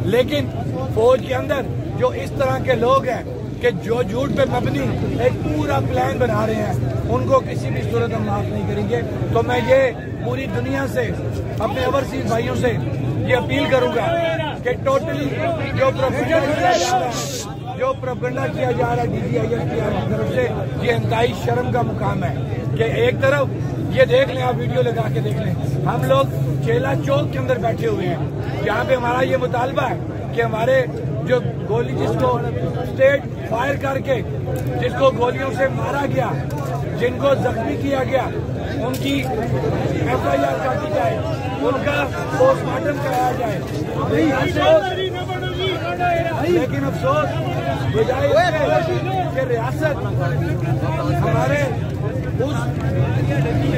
लेकिन फौज के अंदर जो इस तरह के लोग हैं कि जो झूठ पे मबनी एक पूरा प्लान बना रहे हैं, उनको किसी भी सूरत हम माफ नहीं करेंगे। तो मैं ये पूरी दुनिया से, अपने ओवरसीज भाइयों से ये अपील करूंगा कि टोटली जो प्रोपेगेंडा किया जा रहा है DGISPR की तरफ से, ये इंतहाई शर्म का मुकाम है कि एक तरफ ये देख लें, आप वीडियो लगा के देख लें, हम लोग चेला चौक के अंदर बैठे हुए हैं, जहाँ पे हमारा ये मुतालबा है कि हमारे जो गोली जिसको स्टेट फायर करके जिसको गोलियों से मारा गया, जिनको जख्मी किया गया, उनकी FIR काटी जाए, उनका पोस्टमार्टम कराया जाए। लेकिन अफसोस बजाय कि रियासत हमारे उस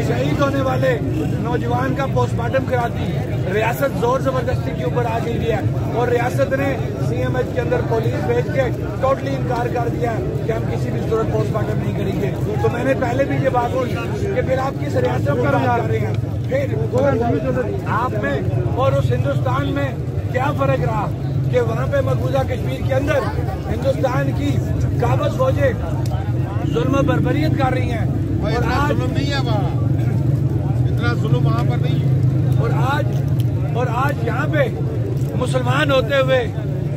शहीद होने वाले नौजवान का पोस्टमार्टम कराती, रियासत जोर जबरदस्ती के ऊपर आ गई है और रियासत ने CMH के अंदर पुलिस भेज के टोटली इनकार कर दिया कि हम किसी भी सूरत पोस्टमार्टम नहीं करेंगे। तो मैंने पहले भी ये बात बोली कि फिर आप किस रियासत पर जा रहे हैं, फिर आप में और उस हिंदुस्तान में क्या फर्क रहा कि वहाँ पे मकबूजा कश्मीर के अंदर हिंदुस्तान की काबज फौजें जुल्म बर्बरियत कर रही हैं और आज जुल्म नहीं है, वहाँ इतना जुल्म वहाँ पर नहीं। और आज यहाँ पे मुसलमान होते हुए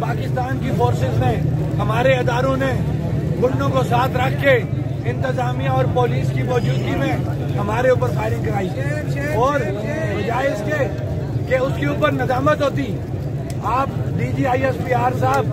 पाकिस्तान की फोर्सेस ने, हमारे अदारों ने गुंडों को साथ रख के इंतजामिया और पुलिस की मौजूदगी में हमारे ऊपर फायरिंग कराई और बजाय इसके कि उसके ऊपर नदामत होती, आप DGISPR साहब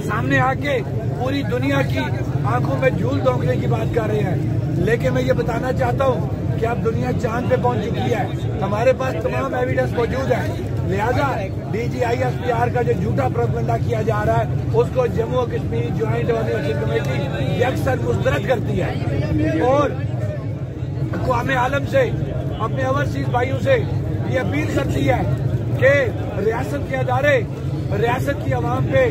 सामने आके पूरी दुनिया की आंखों में झूल दोंकने की बात कर रहे हैं। लेकिन मैं ये बताना चाहता हूँ कि अब दुनिया चांद पे पहुंच चुकी है, हमारे पास तमाम एविडेंस मौजूद है। लिहाजा DGISPR का जो झूठा प्रोपेगेंडा किया जा रहा है, उसको जम्मू और कश्मीर ज्वाइंट ऑर्गेनाइजेशन कमेटी अक्सर मुस्तरद करती है और अक़वाम आलम से, अपने ओवरसीज भाइयों से ये अपील करती है कि रियासत के अदारे रियासत की आवाम पे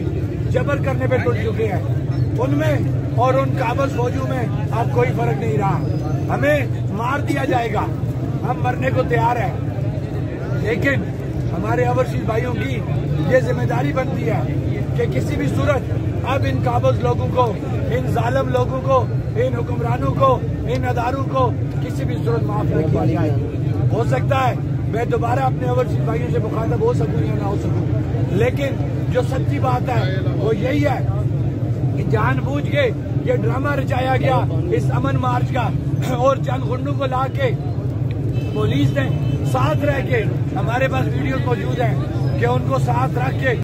जबर करने पे टूट चुके हैं, उनमें और उन काबज फौजों में अब कोई फर्क नहीं रहा। हमें मार दिया जाएगा, हम मरने को तैयार हैं, लेकिन हमारे ओवरसीज भाइयों की ये जिम्मेदारी बनती है कि किसी भी सूरत अब इन काबज लोगों को, इन जालिम लोगों को, इन हुक्मरानों को, इन अदारों को किसी भी सूरत माफ न किया जाए। हो सकता है मैं दोबारा अपने ओवरसीज भाइयों से मुखातब हो सकूं या ना हो सकूं, लेकिन जो सच्ची बात है वो यही है कि जानबूझ के ये ड्रामा रचाया गया इस अमन मार्च का और चंद गुंडों को ला के पुलिस ने साथ रह के, हमारे पास वीडियो मौजूद है कि उनको साथ रख के